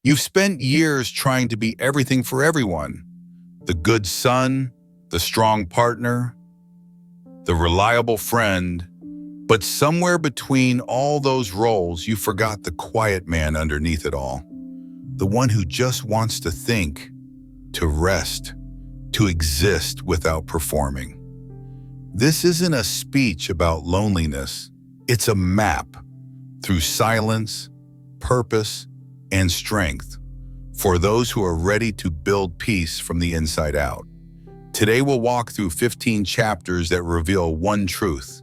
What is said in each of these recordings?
You've spent years trying to be everything for everyone. The good son, the strong partner, the reliable friend. But somewhere between all those roles, you forgot the quiet man underneath it all. The one who just wants to think, to rest, to exist without performing. This isn't a speech about loneliness. It's a map through silence, purpose, and strength for those who are ready to build peace from the inside out. Today we'll walk through 15 chapters that reveal one truth.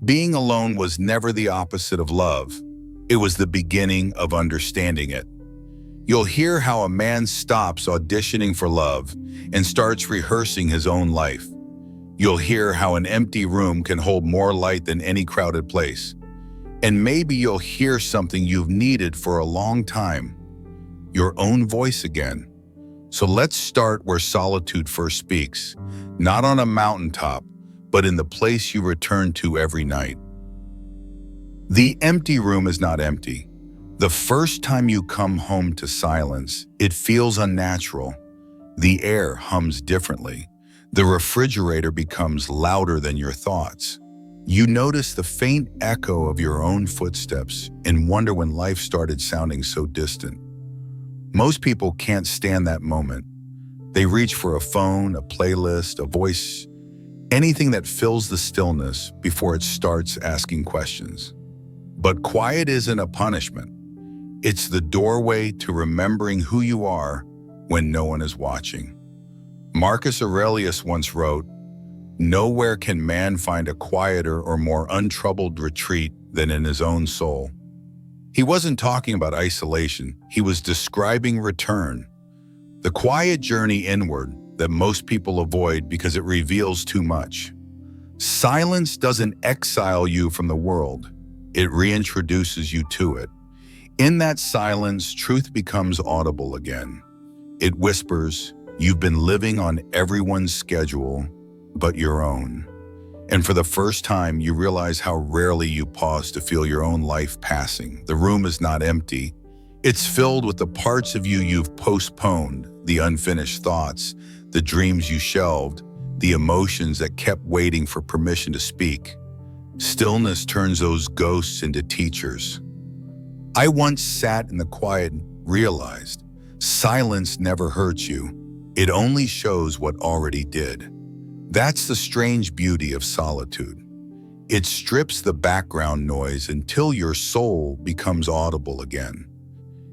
Being alone was never the opposite of love. It was the beginning of understanding it. You'll hear how a man stops auditioning for love and starts rehearsing his own life. You'll hear how an empty room can hold more light than any crowded place. And maybe you'll hear something you've needed for a long time, your own voice again. So let's start where solitude first speaks, not on a mountaintop, but in the place you return to every night. The empty room is not empty. The first time you come home to silence, it feels unnatural. The air hums differently. The refrigerator becomes louder than your thoughts. You notice the faint echo of your own footsteps and wonder when life started sounding so distant. Most people can't stand that moment. They reach for a phone, a playlist, a voice, anything that fills the stillness before it starts asking questions. But quiet isn't a punishment. It's the doorway to remembering who you are when no one is watching. Marcus Aurelius once wrote, "Nowhere can man find a quieter or more untroubled retreat than in his own soul." He wasn't talking about isolation. He was describing return, the quiet journey inward that most people avoid because it reveals too much. Silence doesn't exile you from the world. It reintroduces you to it. In that silence, truth becomes audible again. It whispers, "You've been living on everyone's schedule but your own." And for the first time, you realize how rarely you pause to feel your own life passing. The room is not empty. It's filled with the parts of you you've postponed, the unfinished thoughts, the dreams you shelved, the emotions that kept waiting for permission to speak. Stillness turns those ghosts into teachers. I once sat in the quiet and realized silence never hurts you. It only shows what already did. That's the strange beauty of solitude. It strips the background noise until your soul becomes audible again.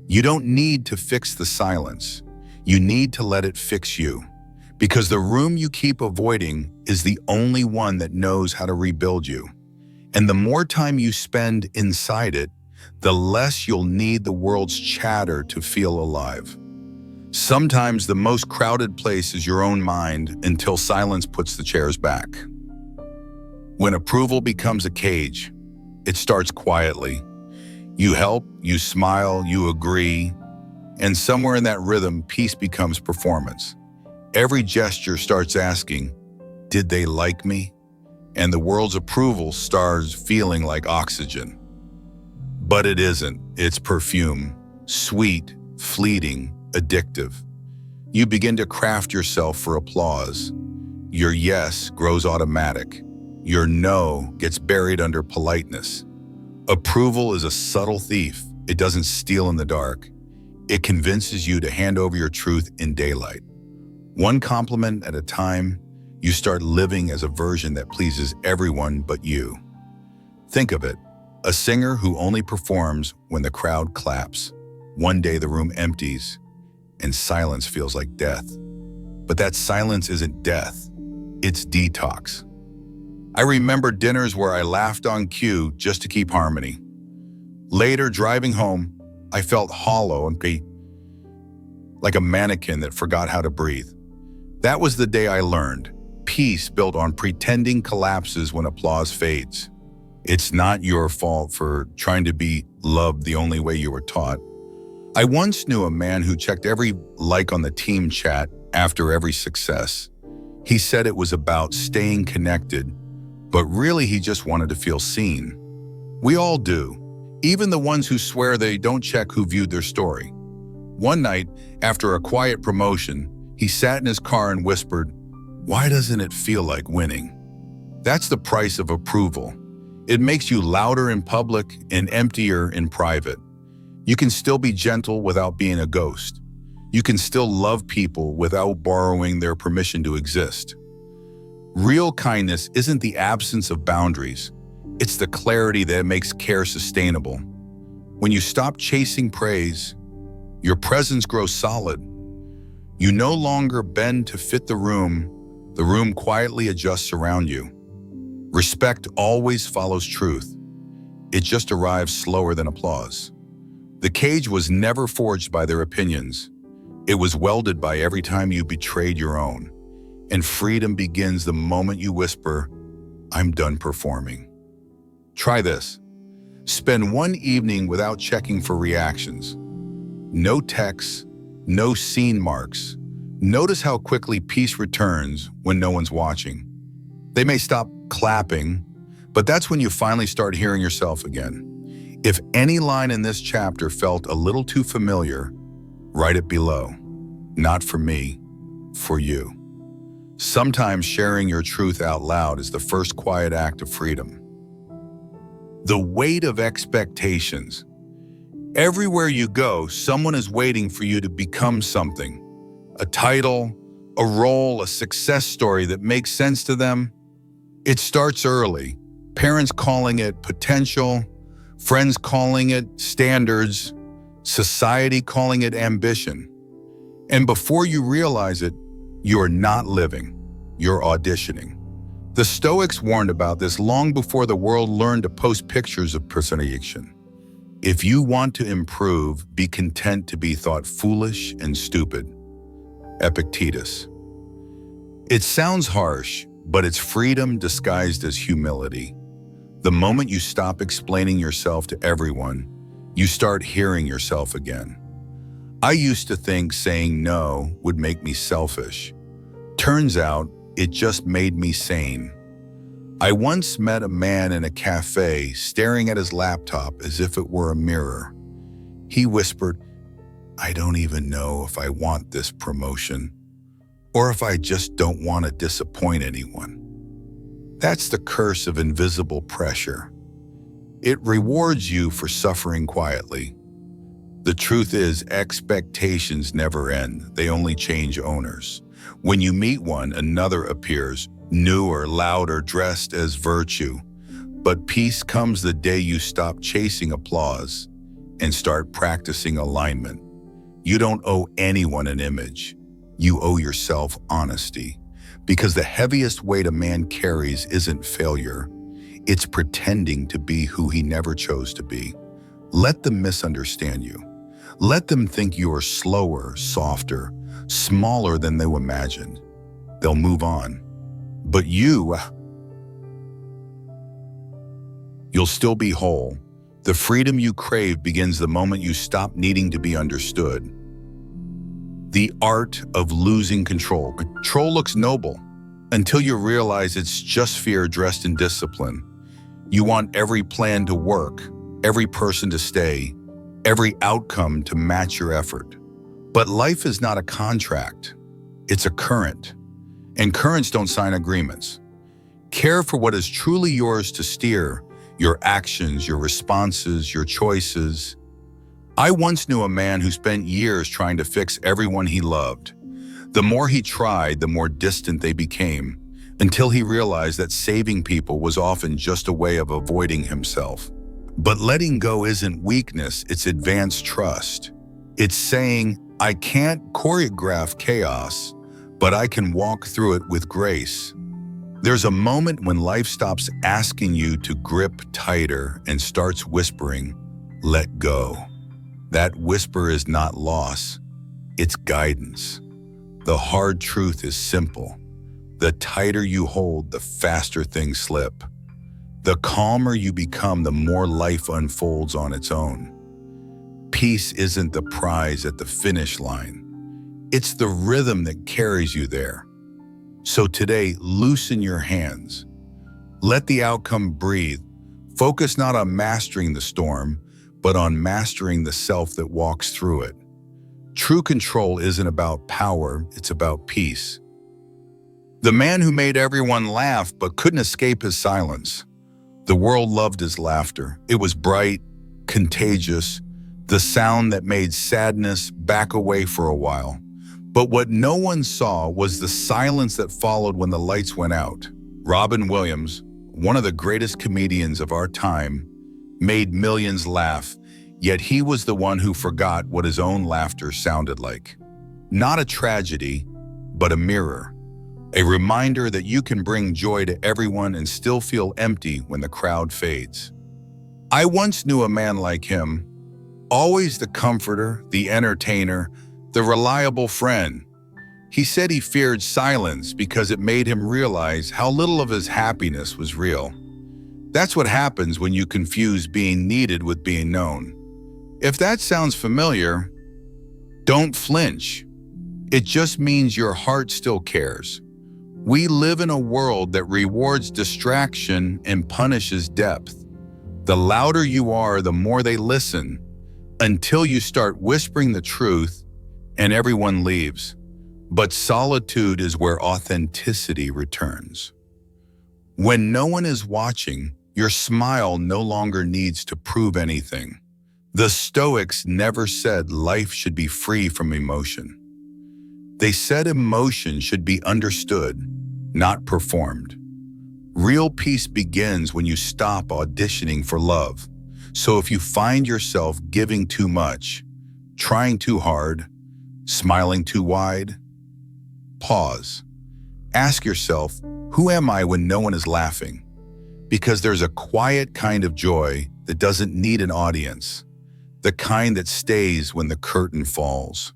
You don't need to fix the silence. You need to let it fix you. Because the room you keep avoiding is the only one that knows how to rebuild you. And the more time you spend inside it, the less you'll need the world's chatter to feel alive. Sometimes the most crowded place is your own mind until silence puts the chairs back. When approval becomes a cage, it starts quietly. You help, you smile, you agree, and somewhere in that rhythm, peace becomes performance. Every gesture starts asking, "Did they like me?" And the world's approval starts feeling like oxygen. But it isn't. It's perfume, sweet, fleeting, addictive. You begin to craft yourself for applause. Your yes grows automatic. Your no gets buried under politeness. Approval is a subtle thief. It doesn't steal in the dark. It convinces you to hand over your truth in daylight. One compliment at a time, you start living as a version that pleases everyone but you. Think of it, a singer who only performs when the crowd claps. One day the room empties, and silence feels like death. But that silence isn't death, it's detox. I remember dinners where I laughed on cue just to keep harmony. Later, driving home, I felt hollow and like a mannequin that forgot how to breathe. That was the day I learned. Peace built on pretending collapses when applause fades. It's not your fault for trying to be loved the only way you were taught. I once knew a man who checked every like on the team chat after every success. He said it was about staying connected, but really he just wanted to feel seen. We all do, even the ones who swear they don't check who viewed their story. One night, after a quiet promotion, he sat in his car and whispered, "Why doesn't it feel like winning?" That's the price of approval. It makes you louder in public and emptier in private. You can still be gentle without being a ghost. You can still love people without borrowing their permission to exist. Real kindness isn't the absence of boundaries. It's the clarity that makes care sustainable. When you stop chasing praise, your presence grows solid. You no longer bend to fit the room quietly adjusts around you. Respect always follows truth. It just arrives slower than applause. The cage was never forged by their opinions. It was welded by every time you betrayed your own. And freedom begins the moment you whisper, "I'm done performing." Try this. Spend one evening without checking for reactions. No texts, no scene marks. Notice how quickly peace returns when no one's watching. They may stop clapping, but that's when you finally start hearing yourself again. If any line in this chapter felt a little too familiar, write it below. Not for me, for you. Sometimes sharing your truth out loud is the first quiet act of freedom. The weight of expectations. Everywhere you go, someone is waiting for you to become something. A title, a role, a success story that makes sense to them. It starts early. Parents calling it potential, friends calling it standards, society calling it ambition. And before you realize it, you're not living, you're auditioning. The Stoics warned about this long before the world learned to post pictures of personification. If you want to improve, be content to be thought foolish and stupid. Epictetus. It sounds harsh, but it's freedom disguised as humility. The moment you stop explaining yourself to everyone, you start hearing yourself again. I used to think saying no would make me selfish. Turns out, it just made me sane. I once met a man in a cafe staring at his laptop as if it were a mirror. He whispered, "I don't even know if I want this promotion, or if I just don't want to disappoint anyone." That's the curse of invisible pressure. It rewards you for suffering quietly. The truth is, expectations never end, they only change owners. When you meet one, another appears, newer, louder, dressed as virtue. But peace comes the day you stop chasing applause and start practicing alignment. You don't owe anyone an image. You owe yourself honesty. Because the heaviest weight a man carries isn't failure. It's pretending to be who he never chose to be. Let them misunderstand you. Let them think you are slower, softer, smaller than they imagined. They'll move on. But you'll still be whole. The freedom you crave begins the moment you stop needing to be understood. The art of losing control. Control looks noble until you realize it's just fear dressed in discipline. You want every plan to work, every person to stay, every outcome to match your effort. But life is not a contract. It's a current. And currents don't sign agreements. Care for what is truly yours to steer, your actions, your responses, your choices. I once knew a man who spent years trying to fix everyone he loved. The more he tried, the more distant they became, until he realized that saving people was often just a way of avoiding himself. But letting go isn't weakness, it's advanced trust. It's saying, I can't choreograph chaos, but I can walk through it with grace. There's a moment when life stops asking you to grip tighter and starts whispering, let go. That whisper is not loss, it's guidance. The hard truth is simple. The tighter you hold, the faster things slip. The calmer you become, the more life unfolds on its own. Peace isn't the prize at the finish line. It's the rhythm that carries you there. So today, loosen your hands. Let the outcome breathe. Focus not on mastering the storm, but on mastering the self that walks through it. True control isn't about power, it's about peace. The man who made everyone laugh but couldn't escape his silence. The world loved his laughter. It was bright, contagious, the sound that made sadness back away for a while. But what no one saw was the silence that followed when the lights went out. Robin Williams, one of the greatest comedians of our time, made millions laugh, yet he was the one who forgot what his own laughter sounded like. Not a tragedy, but a mirror. A reminder that you can bring joy to everyone and still feel empty when the crowd fades. I once knew a man like him, always the comforter, the entertainer, the reliable friend. He said he feared silence because it made him realize how little of his happiness was real. That's what happens when you confuse being needed with being known. If that sounds familiar, don't flinch. It just means your heart still cares. We live in a world that rewards distraction and punishes depth. The louder you are, the more they listen, until you start whispering the truth and everyone leaves. But solitude is where authenticity returns. When no one is watching, your smile no longer needs to prove anything. The Stoics never said life should be free from emotion. They said emotion should be understood, not performed. Real peace begins when you stop auditioning for love. So if you find yourself giving too much, trying too hard, smiling too wide, pause. Ask yourself, who am I when no one is laughing? Because there's a quiet kind of joy that doesn't need an audience, the kind that stays when the curtain falls.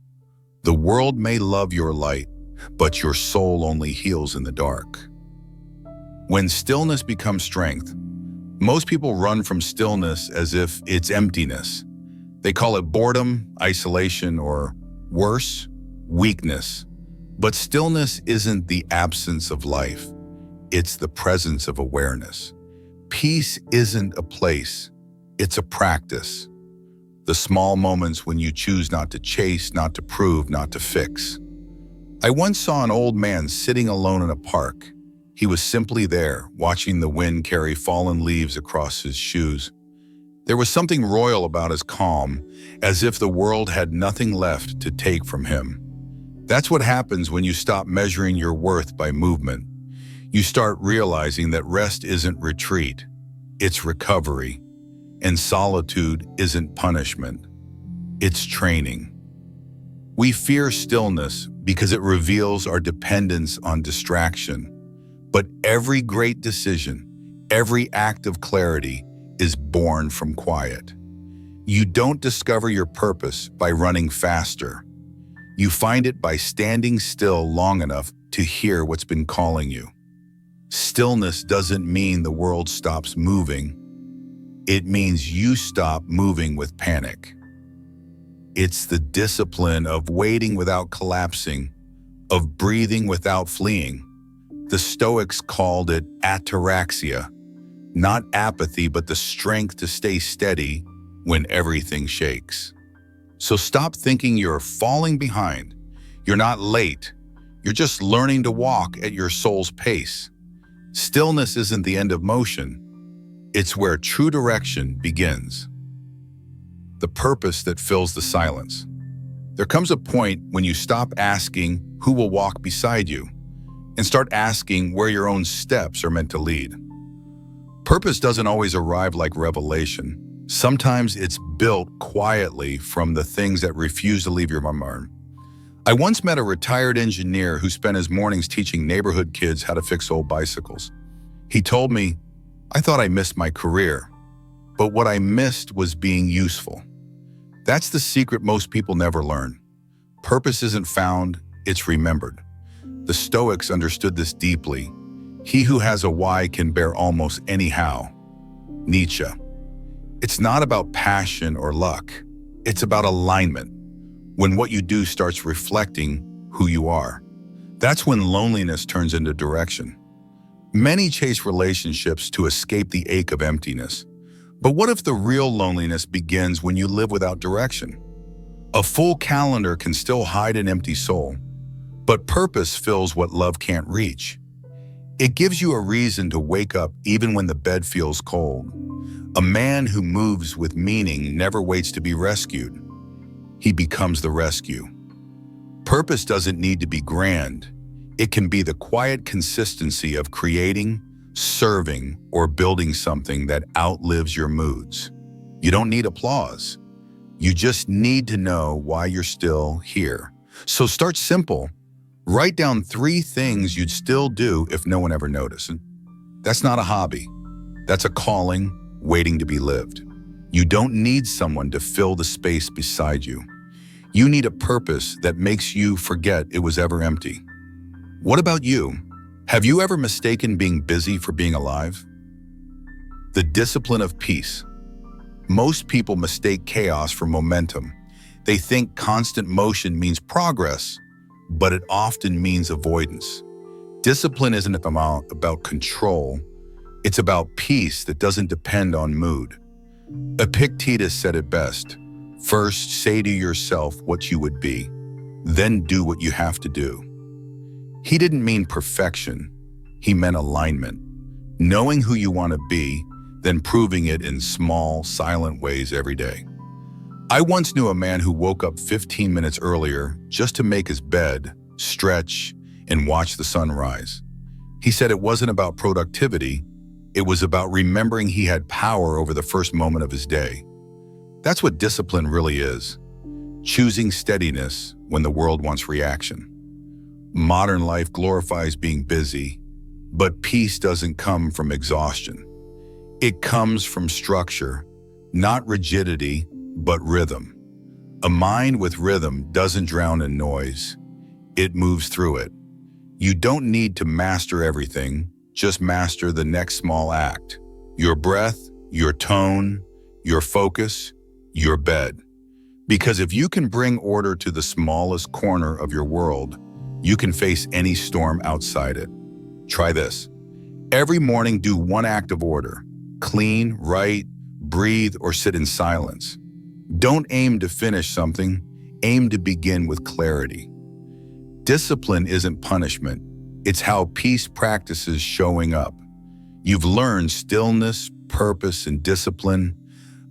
The world may love your light, but your soul only heals in the dark. When stillness becomes strength, most people run from stillness as if it's emptiness. They call it boredom, isolation, or worse, weakness. But stillness isn't the absence of life. It's the presence of awareness. Peace isn't a place, it's a practice. The small moments when you choose not to chase, not to prove, not to fix. I once saw an old man sitting alone in a park. He was simply there, watching the wind carry fallen leaves across his shoes. There was something royal about his calm, as if the world had nothing left to take from him. That's what happens when you stop measuring your worth by movement. You start realizing that rest isn't retreat, it's recovery. And solitude isn't punishment, it's training. We fear stillness because it reveals our dependence on distraction. But every great decision, every act of clarity is born from quiet. You don't discover your purpose by running faster. You find it by standing still long enough to hear what's been calling you. Stillness doesn't mean the world stops moving. It means you stop moving with panic. It's the discipline of waiting without collapsing, of breathing without fleeing. The Stoics called it ataraxia, not apathy, but the strength to stay steady when everything shakes. So stop thinking you're falling behind. You're not late. You're just learning to walk at your soul's pace. Stillness isn't the end of motion. It's where true direction begins. The purpose that fills the silence. There comes a point when you stop asking who will walk beside you and start asking where your own steps are meant to lead. Purpose doesn't always arrive like revelation. Sometimes it's built quietly from the things that refuse to leave your mark. I once met a retired engineer who spent his mornings teaching neighborhood kids how to fix old bicycles. He told me, "I thought I missed my career, but what I missed was being useful." That's the secret most people never learn. Purpose isn't found, it's remembered. The Stoics understood this deeply. He who has a why can bear almost any how. Nietzsche. It's not about passion or luck. It's about alignment. When what you do starts reflecting who you are. That's when loneliness turns into direction. Many chase relationships to escape the ache of emptiness. But what if the real loneliness begins when you live without direction? A full calendar can still hide an empty soul, but purpose fills what love can't reach. It gives you a reason to wake up even when the bed feels cold. A man who moves with meaning never waits to be rescued. He becomes the rescue. Purpose doesn't need to be grand. It can be the quiet consistency of creating, serving, or building something that outlives your moods. You don't need applause. You just need to know why you're still here. So start simple. Write down 3 things you'd still do if no one ever noticed. That's not a hobby. That's a calling waiting to be lived. You don't need someone to fill the space beside you. You need a purpose that makes you forget it was ever empty. What about you? Have you ever mistaken being busy for being alive? The discipline of peace. Most people mistake chaos for momentum. They think constant motion means progress, but it often means avoidance. Discipline isn't about control. It's about peace that doesn't depend on mood. Epictetus said it best. First, say to yourself what you would be, then do what you have to do. He didn't mean perfection. He meant alignment. Knowing who you want to be, then proving it in small, silent ways every day. I once knew a man who woke up 15 minutes earlier just to make his bed, stretch, and watch the sun rise. He said it wasn't about productivity, it was about remembering he had power over the first moment of his day. That's what discipline really is. Choosing steadiness when the world wants reaction. Modern life glorifies being busy, but peace doesn't come from exhaustion. It comes from structure, not rigidity, but rhythm. A mind with rhythm doesn't drown in noise. It moves through it. You don't need to master everything, just master the next small act. Your breath, your tone, your focus, your bed. Because if you can bring order to the smallest corner of your world, you can face any storm outside it. Try this. Every morning, do 1 act of order. Clean, write, breathe, or sit in silence. Don't aim to finish something, aim to begin with clarity. Discipline isn't punishment, it's how peace practices showing up. You've learned stillness, purpose, and discipline,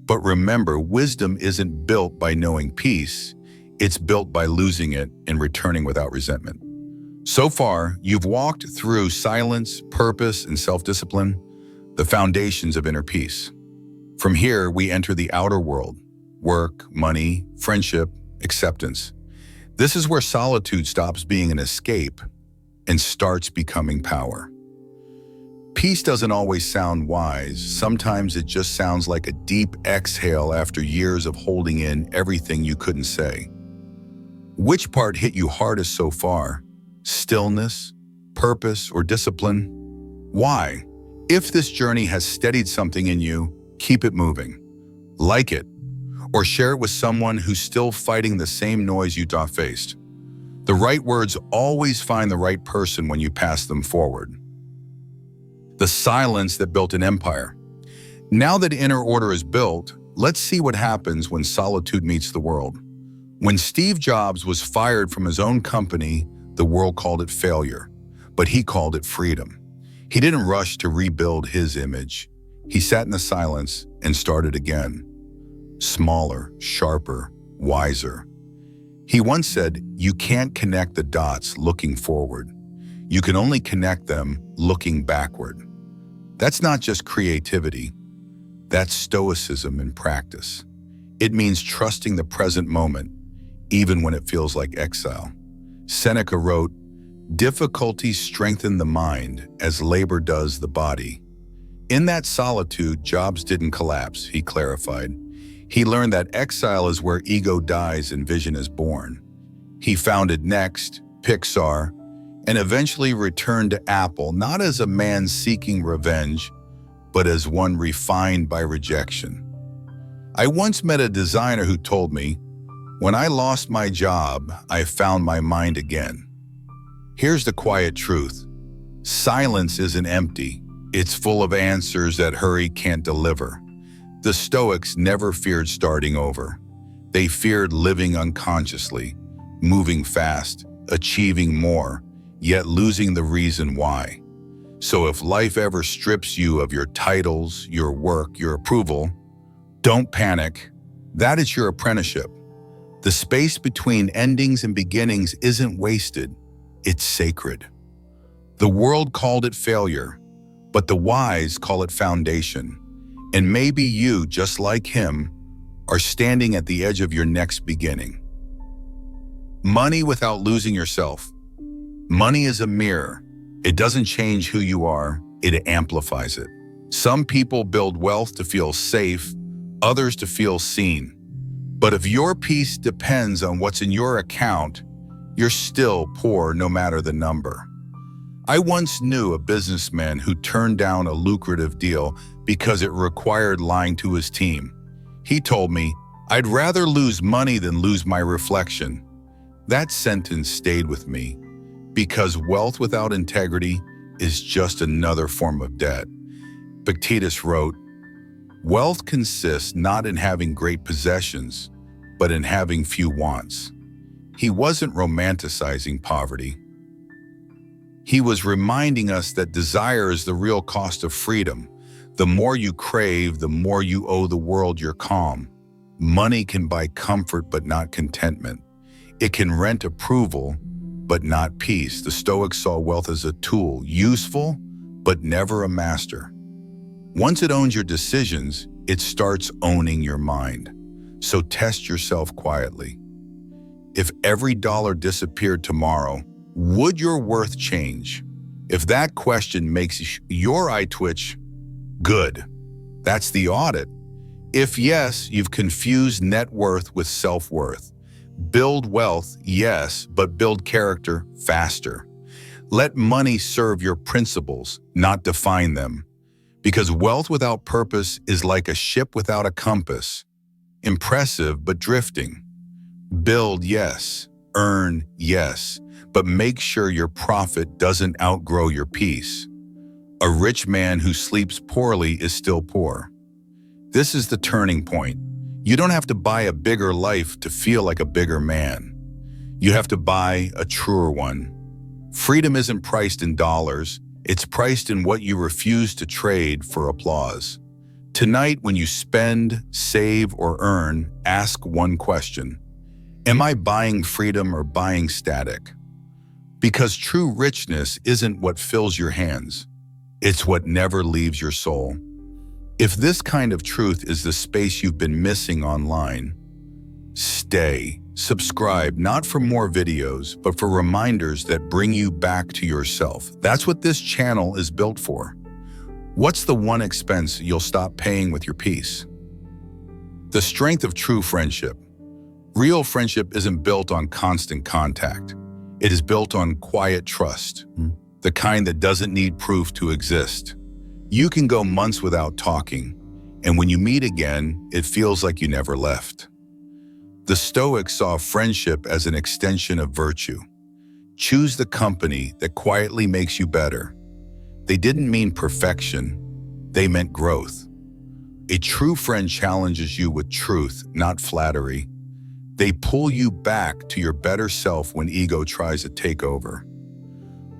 but remember, wisdom isn't built by knowing peace, it's built by losing it and returning without resentment. So far, you've walked through silence, purpose, and self-discipline, the foundations of inner peace. From here, we enter the outer world, work, money, friendship, acceptance. This is where solitude stops being an escape and starts becoming power. Peace doesn't always sound wise. Sometimes it just sounds like a deep exhale after years of holding in everything you couldn't say. Which part hit you hardest so far? Stillness, purpose, or discipline? Why? If this journey has steadied something in you, keep it moving. Like it, or share it with someone who's still fighting the same noise you faced. The right words always find the right person when you pass them forward. The silence that built an empire. Now that inner order is built, let's see what happens when solitude meets the world. When Steve Jobs was fired from his own company, the world called it failure, but he called it freedom. He didn't rush to rebuild his image. He sat in the silence and started again. Smaller, sharper, wiser. He once said, "You can't connect the dots looking forward. You can only connect them looking backward." That's not just creativity. That's Stoicism in practice. It means trusting the present moment, even when it feels like exile. Seneca wrote, "Difficulties strengthen the mind as labor does the body." In that solitude, Jobs didn't collapse, he clarified. He learned that exile is where ego dies and vision is born. He founded Next, Pixar, and eventually returned to Apple, not as a man seeking revenge, but as one refined by rejection. I once met a designer who told me, "When I lost my job, I found my mind again." Here's the quiet truth. Silence isn't empty. It's full of answers that hurry can't deliver. The Stoics never feared starting over. They feared living unconsciously, moving fast, achieving more, yet losing the reason why. So if life ever strips you of your titles, your work, your approval, don't panic. That is your apprenticeship. The space between endings and beginnings isn't wasted, it's sacred. The world called it failure, but the wise call it foundation. And maybe you, just like him, are standing at the edge of your next beginning. Money without losing yourself. Money is a mirror. It doesn't change who you are, it amplifies it. Some people build wealth to feel safe, others to feel seen. But if your peace depends on what's in your account, you're still poor no matter the number. I once knew a businessman who turned down a lucrative deal because it required lying to his team. He told me, "I'd rather lose money than lose my reflection." That sentence stayed with me, because wealth without integrity is just another form of debt. Epictetus wrote, "Wealth consists not in having great possessions, but in having few wants." He wasn't romanticizing poverty. He was reminding us that desire is the real cost of freedom. The more you crave, the more you owe the world your calm. Money can buy comfort but not contentment. It can rent approval but not peace. The Stoics saw wealth as a tool, useful but never a master. Once it owns your decisions, it starts owning your mind. So test yourself quietly. If every dollar disappeared tomorrow, would your worth change? If that question makes your eye twitch, good. That's the audit. If yes, you've confused net worth with self-worth. Build wealth, yes, but build character faster. Let money serve your principles, not define them. Because wealth without purpose is like a ship without a compass. Impressive, but drifting. Build, yes. Earn, yes. But make sure your profit doesn't outgrow your peace. A rich man who sleeps poorly is still poor. This is the turning point. You don't have to buy a bigger life to feel like a bigger man. You have to buy a truer one. Freedom isn't priced in dollars. It's priced in what you refuse to trade for applause. Tonight, when you spend, save, or earn, ask one question. Am I buying freedom or buying static? Because true richness isn't what fills your hands. It's what never leaves your soul. If this kind of truth is the space you've been missing online, stay. Subscribe, not for more videos, but for reminders that bring you back to yourself. That's what this channel is built for. What's the one expense you'll stop paying with your peace? The strength of true friendship. Real friendship isn't built on constant contact. It is built on quiet trust, the kind that doesn't need proof to exist. You can go months without talking, and when you meet again, it feels like you never left. The Stoics saw friendship as an extension of virtue. Choose the company that quietly makes you better. They didn't mean perfection, they meant growth. A true friend challenges you with truth, not flattery. They pull you back to your better self when ego tries to take over.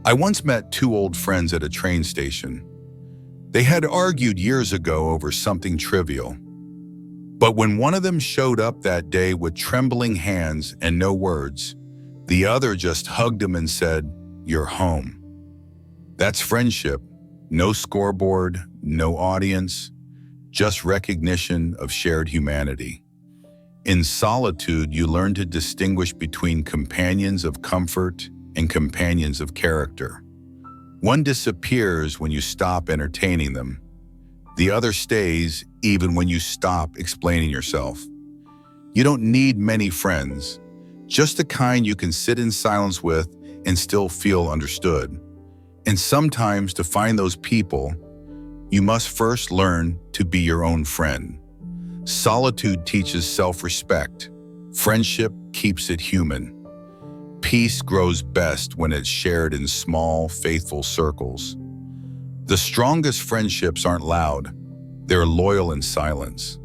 I once met two old friends at a train station. They had argued years ago over something trivial. But when one of them showed up that day with trembling hands and no words, the other just hugged him and said, "You're home." That's friendship. No scoreboard, no audience, just recognition of shared humanity. In solitude, you learn to distinguish between companions of comfort and companions of character. One disappears when you stop entertaining them. The other stays even when you stop explaining yourself. You don't need many friends, just the kind you can sit in silence with and still feel understood. And sometimes to find those people, you must first learn to be your own friend. Solitude teaches self-respect. Friendship keeps it human. Peace grows best when it's shared in small, faithful circles. The strongest friendships aren't loud. They're loyal in silence.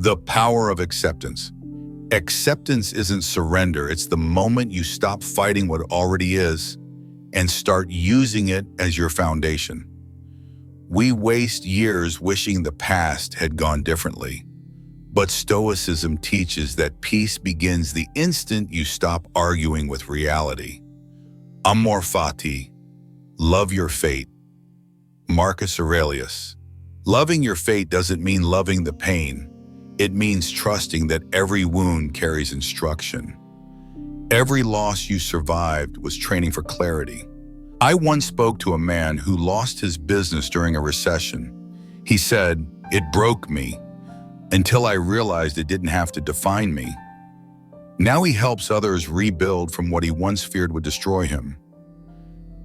The power of acceptance. Acceptance isn't surrender, it's the moment you stop fighting what already is and start using it as your foundation. We waste years wishing the past had gone differently, but Stoicism teaches that peace begins the instant you stop arguing with reality. Amor fati, love your fate. Marcus Aurelius. Loving your fate doesn't mean loving the pain. It means trusting that every wound carries instruction. Every loss you survived was training for clarity. I once spoke to a man who lost his business during a recession. He said, "It broke me until I realized it didn't have to define me." Now he helps others rebuild from what he once feared would destroy him.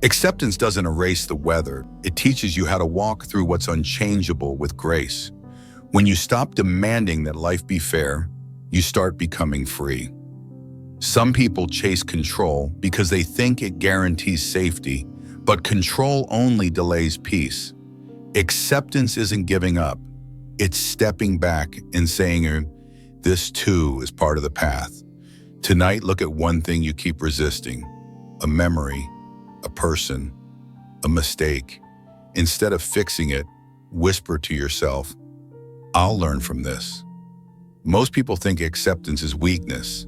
Acceptance doesn't erase the weather. It teaches you how to walk through what's unchangeable with grace. When you stop demanding that life be fair, you start becoming free. Some people chase control because they think it guarantees safety, but control only delays peace. Acceptance isn't giving up. It's stepping back and saying, this too is part of the path. Tonight, look at one thing you keep resisting: a memory, a person, a mistake. Instead of fixing it, whisper to yourself, I'll learn from this. Most people think acceptance is weakness,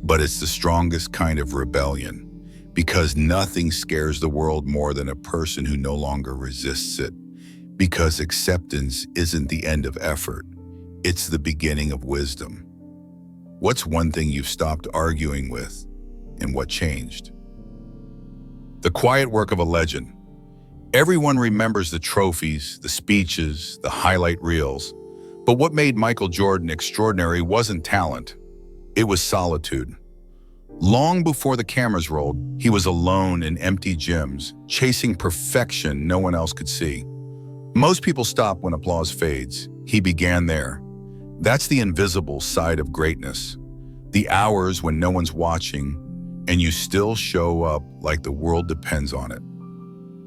but it's the strongest kind of rebellion, because nothing scares the world more than a person who no longer resists it. Because acceptance isn't the end of effort, it's the beginning of wisdom. What's one thing you've stopped arguing with, and what changed? The quiet work of a legend. Everyone remembers the trophies, the speeches, the highlight reels. But what made Michael Jordan extraordinary wasn't talent. It was solitude. Long before the cameras rolled, he was alone in empty gyms, chasing perfection no one else could see. Most people stop when applause fades. He began there. That's the invisible side of greatness. The hours when no one's watching, and you still show up like the world depends on it.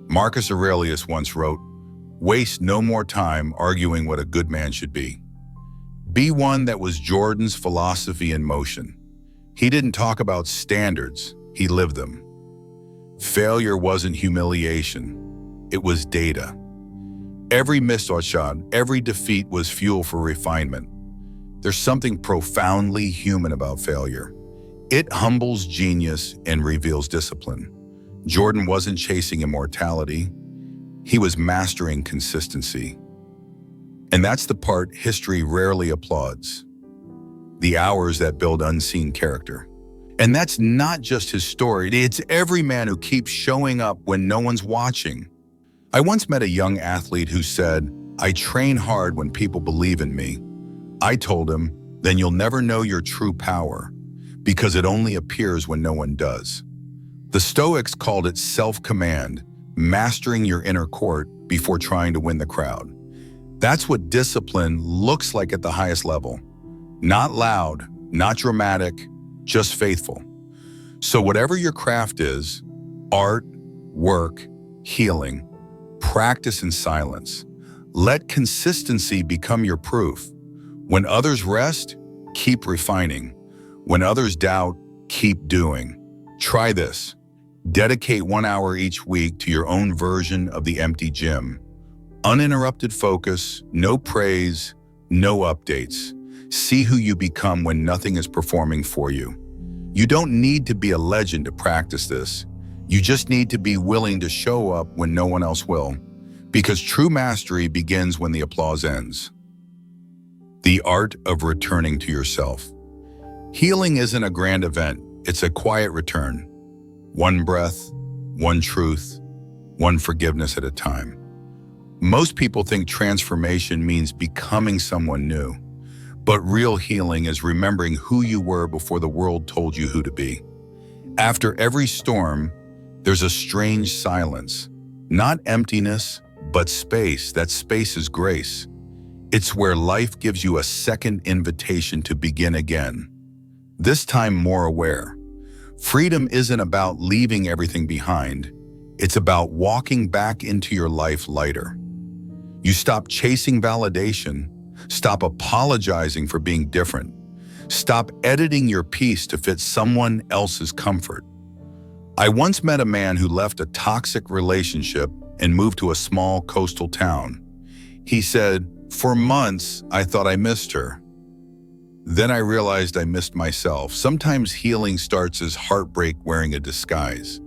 Marcus Aurelius once wrote, "Waste no more time arguing what a good man should be." Be one that was Jordan's philosophy in motion. He didn't talk about standards, he lived them. Failure wasn't humiliation, it was data. Every missed shot, every defeat was fuel for refinement. There's something profoundly human about failure. It humbles genius and reveals discipline. Jordan wasn't chasing immortality, he was mastering consistency. And that's the part history rarely applauds. The hours that build unseen character. And that's not just his story, it's every man who keeps showing up when no one's watching. I once met a young athlete who said, "I train hard when people believe in me." I told him, "Then you'll never know your true power, because it only appears when no one does." The Stoics called it self-command, mastering your inner court before trying to win the crowd. That's what discipline looks like at the highest level. Not loud, not dramatic, just faithful. So whatever your craft is, art, work, healing, practice in silence. Let consistency become your proof. When others rest, keep refining. When others doubt, keep doing. Try this. Dedicate 1 hour each week to your own version of the empty gym. Uninterrupted focus, no praise, no updates. See who you become when nothing is performing for you. You don't need to be a legend to practice this. You just need to be willing to show up when no one else will. Because true mastery begins when the applause ends. The art of returning to yourself. Healing isn't a grand event, it's a quiet return. One breath, one truth, one forgiveness at a time. Most people think transformation means becoming someone new, but real healing is remembering who you were before the world told you who to be. After every storm, there's a strange silence. Not emptiness, but space. That space is grace. It's where life gives you a second invitation to begin again. This time more aware. Freedom isn't about leaving everything behind. It's about walking back into your life lighter. You stop chasing validation, Stop apologizing for being different. Stop editing your peace to fit someone else's comfort. I once met a man who left a toxic relationship and moved to a small coastal town. He said, "For months, I thought I missed her. Then I realized I missed myself." Sometimes healing starts as heartbreak wearing a disguise.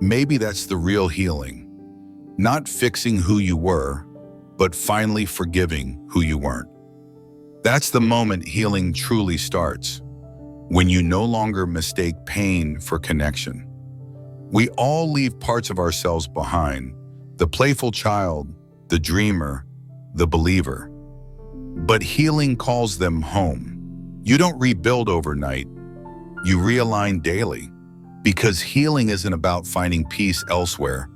Maybe that's the real healing. Not fixing who you were, but finally forgiving who you weren't. That's the moment healing truly starts, when you no longer mistake pain for connection. We all leave parts of ourselves behind: the playful child, the dreamer, the believer. But healing calls them home. You don't rebuild overnight, you realign daily. Because healing isn't about finding peace elsewhere,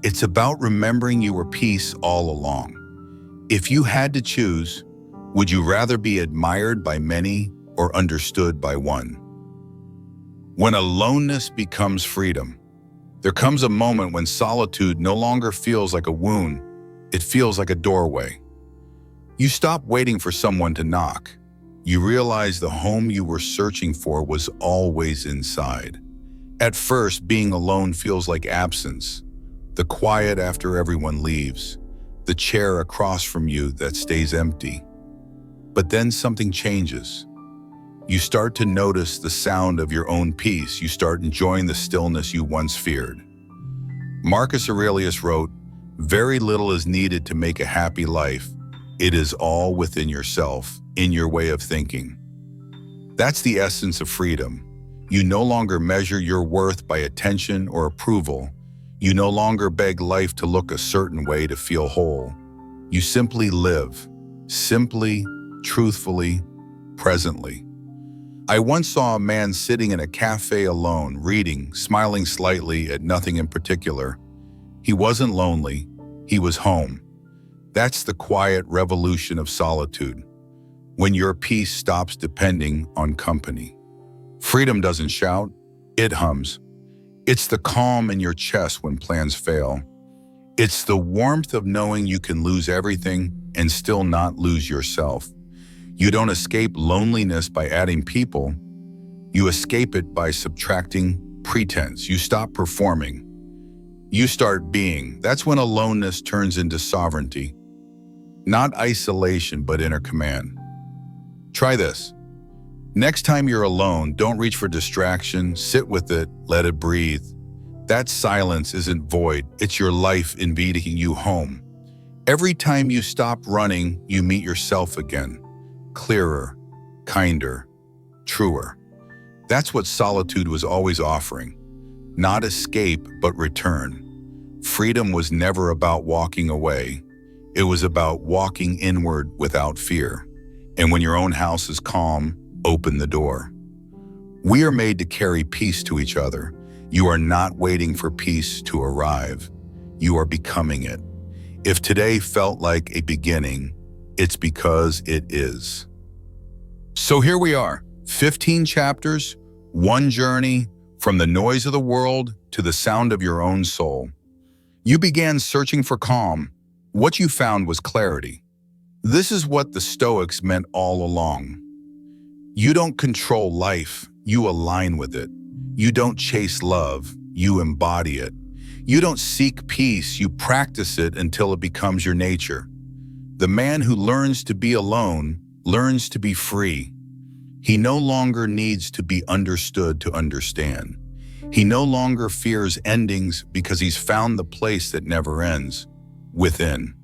it's about remembering you were peace all along. If you had to choose, would you rather be admired by many or understood by one? When aloneness becomes freedom, there comes a moment when solitude no longer feels like a wound, it feels like a doorway. You stop waiting for someone to knock. You realize the home you were searching for was always inside. At first, being alone feels like absence, the quiet after everyone leaves, the chair across from you that stays empty. But then something changes. You start to notice the sound of your own peace. You start enjoying the stillness you once feared. Marcus Aurelius wrote, "Very little is needed to make a happy life. It is all within yourself, in your way of thinking." That's the essence of freedom. You no longer measure your worth by attention or approval. You no longer beg life to look a certain way to feel whole. You simply live, simply, truthfully, presently. I once saw a man sitting in a cafe alone, reading, smiling slightly at nothing in particular. He wasn't lonely, he was home. That's the quiet revolution of solitude, when your peace stops depending on company. Freedom doesn't shout, it hums. It's the calm in your chest when plans fail. It's the warmth of knowing you can lose everything and still not lose yourself. You don't escape loneliness by adding people. You escape it by subtracting pretense. You stop performing. You start being. That's when aloneness turns into sovereignty. Not isolation, but inner command. Try this. Next time you're alone, don't reach for distraction. Sit with it, let it breathe. That silence isn't void. It's your life inviting you home. Every time you stop running, you meet yourself again. Clearer, kinder, truer. That's what solitude was always offering. Not escape, but return. Freedom was never about walking away. It was about walking inward without fear. And when your own house is calm, open the door. We are made to carry peace to each other. You are not waiting for peace to arrive. You are becoming it. If today felt like a beginning, it's because it is. So here we are, 15 chapters, one journey, from the noise of the world to the sound of your own soul. You began searching for calm. What you found was clarity. This is what the Stoics meant all along. You don't control life, you align with it. You don't chase love, you embody it. You don't seek peace, you practice it until it becomes your nature. The man who learns to be alone learns to be free. He no longer needs to be understood to understand. He no longer fears endings because he's found the place that never ends, within.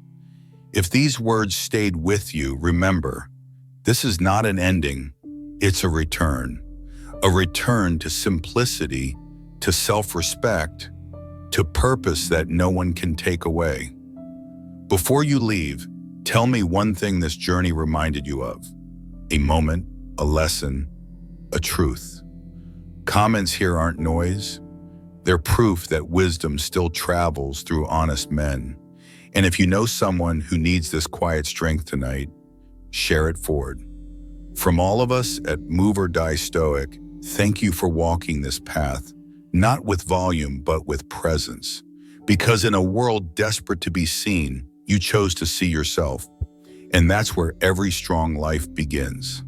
If these words stayed with you, remember, this is not an ending, it's a return to simplicity, to self-respect, to purpose that no one can take away. Before you leave, tell me one thing this journey reminded you of. A moment, a lesson, a truth. Comments here aren't noise. They're proof that wisdom still travels through honest men. And if you know someone who needs this quiet strength tonight, share it forward. From all of us at Move or Die Stoic, thank you for walking this path, not with volume, but with presence. Because in a world desperate to be seen, you chose to see yourself. And that's where every strong life begins.